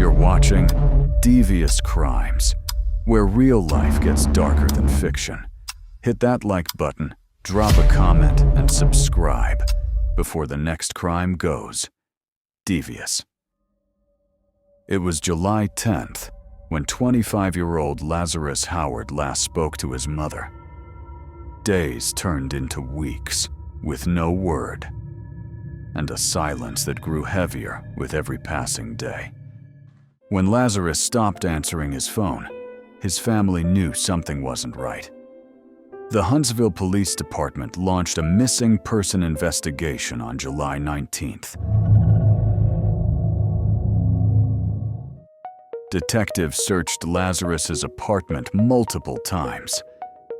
You're watching Devious Crimes, where real life gets darker than fiction. Hit that like button, drop a comment, and subscribe before the next crime goes devious. It was July 10th when 25-year-old Lazarus Howard last spoke to his mother. Days turned into weeks with no word, and a silence that grew heavier with every passing day. When Lazarus stopped answering his phone, his family knew something wasn't right. The Huntsville Police Department launched a missing person investigation on July 19th. Detectives searched Lazarus's apartment multiple times.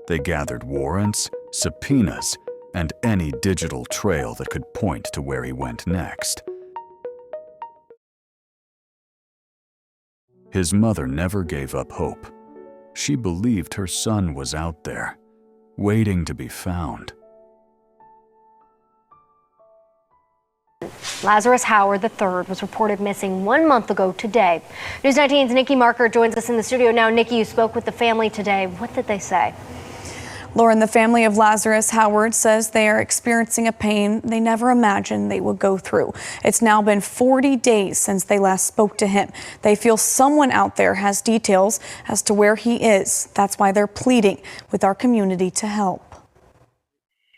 They gathered warrants, subpoenas, and any digital trail that could point to where he went next. His mother never gave up hope. She believed her son was out there, waiting to be found. Lazarus Howard III was reported missing 1 month ago today. News 19's Nikki Marker joins us in the studio now. Nikki, you spoke with the family today. What did they say? Lauren, the family of Lazarus Howard says they are experiencing a pain they never imagined they would go through. It's now been 40 days since they last spoke to him. They feel someone out there has details as to where he is. That's why they're pleading with our community to help.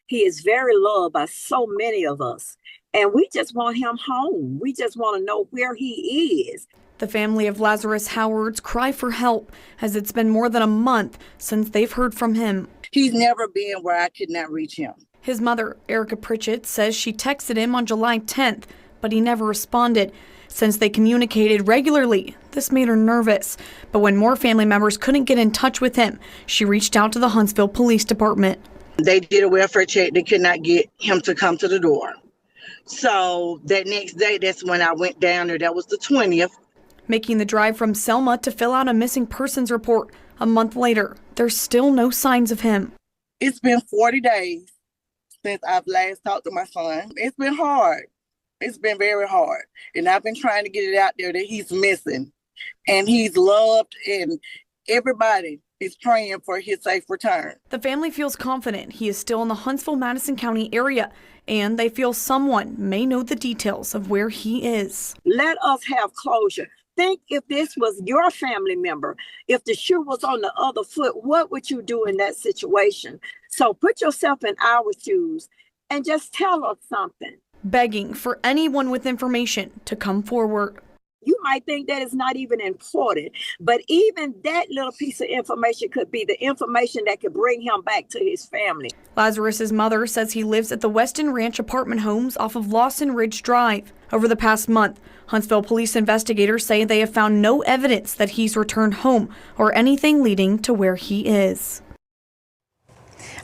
He is very loved by so many of us, and we just want him home. We just want to know where he is. The family of Lazarus Howard's cry for help, as it's been more than a month since they've heard from him. He's never been where I could not reach him. His mother, Erica Pritchett, says she texted him on July 10th, but he never responded. Since they communicated regularly, this made her nervous. But when more family members couldn't get in touch with him, she reached out to the Huntsville Police Department. They did a welfare check. They could not get him to come to the door. So that next day, that's when I went down there. That was the 20th. Making the drive from Selma to fill out a missing persons report. A month later, there's still no signs of him. It's been 40 days since I've last talked to my son. It's been hard. It's been very hard. And I've been trying to get it out there that he's missing. And he's loved, and everybody is praying for his safe return. The family feels confident he is still in the Huntsville-Madison County area, and they feel someone may know the details of where he is. Let us have closure. Think if this was your family member, if the shoe was on the other foot, what would you do in that situation? So put yourself in our shoes and just tell us something. Begging for anyone with information to come forward. You might think that is not even important, but even that little piece of information could be the information that could bring him back to his family. Lazarus's mother says he lives at the Weston Ranch apartment homes off of Lawson Ridge Drive. Over the past month, Huntsville police investigators say they have found no evidence that he's returned home or anything leading to where he is.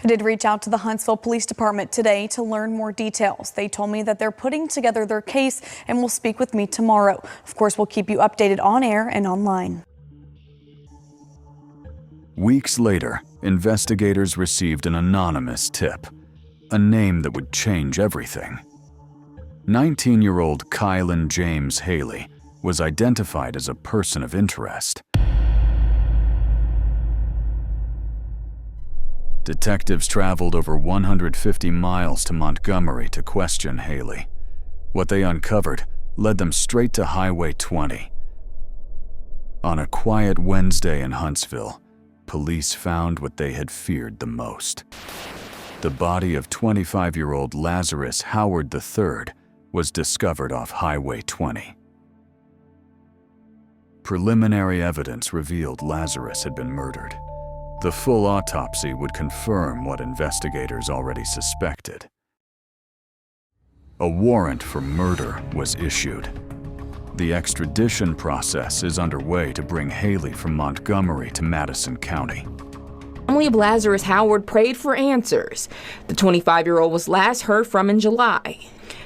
I did reach out to the Huntsville Police Department today to learn more details. They told me that they're putting together their case and will speak with me tomorrow. Of course, we'll keep you updated on air and online. Weeks later, investigators received an anonymous tip, a name that would change everything. 19-year-old Kylan James Haley was identified as a person of interest. Detectives traveled over 150 miles to Montgomery to question Haley. What they uncovered led them straight to Highway 20. On a quiet Wednesday in Huntsville, police found what they had feared the most. The body of 25-year-old Lazarus Howard III was discovered off Highway 20. Preliminary evidence revealed Lazarus had been murdered. The full autopsy would confirm what investigators already suspected. A warrant for murder was issued. The extradition process is underway to bring Haley from Montgomery to Madison County. The family of Lazarus Howard prayed for answers. The 25-year-old was last heard from in July.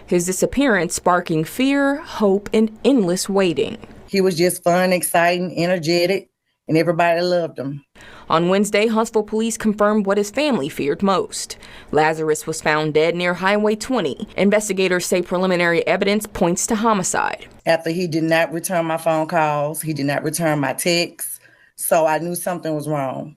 His disappearance sparking fear, hope, and endless waiting. He was just fun, exciting, energetic, and everybody loved him. On Wednesday, Huntsville police confirmed what his family feared most. Lazarus was found dead near Highway 20. Investigators say preliminary evidence points to homicide. After he did not return my phone calls, he did not return my texts, so I knew something was wrong.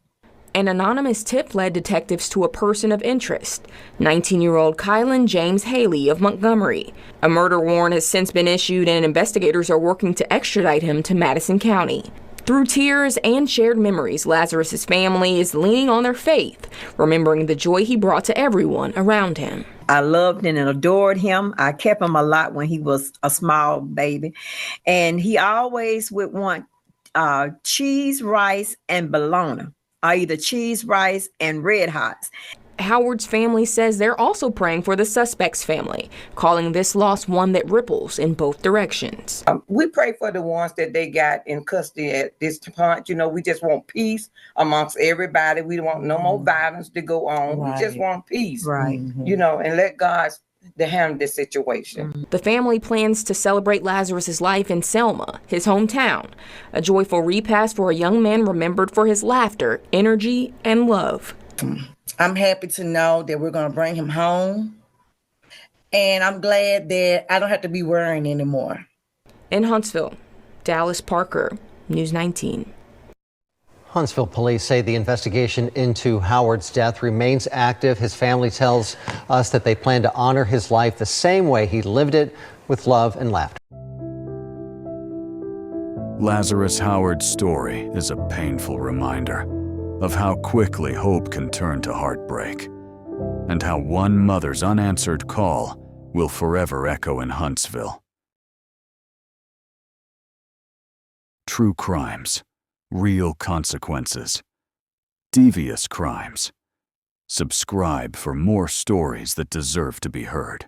An anonymous tip led detectives to a person of interest, 19-year-old Kylan James Haley of Montgomery. A murder warrant has since been issued, and investigators are working to extradite him to Madison County. Through tears and shared memories, Lazarus's family is leaning on their faith, remembering the joy he brought to everyone around him. I loved and adored him. I kept him a lot when he was a small baby. And he always would want cheese, rice, and bologna, or either cheese, rice, and Red Hots. Howard's family says they're also praying for the suspect's family, calling this loss one that ripples in both directions. We pray for the ones that they got in custody at this point. You know, we just want peace amongst everybody. We don't want no more violence to go on. Right. We just want peace, Right. You know, and let God to handle this situation. The family plans to celebrate Lazarus's life in Selma, his hometown, a joyful repast for a young man remembered for his laughter, energy, and love. I'm happy to know that we're going to bring him home, and I'm glad that I don't have to be worrying anymore. In Huntsville, Dallas Parker, News 19. Huntsville police say the investigation into Howard's death remains active. His family tells us that they plan to honor his life the same way he lived it, with love and laughter. Lazarus Howard's story is a painful reminder of how quickly hope can turn to heartbreak, and how one mother's unanswered call will forever echo in Huntsville. True crimes, real consequences. Devious crimes. Subscribe for more stories that deserve to be heard.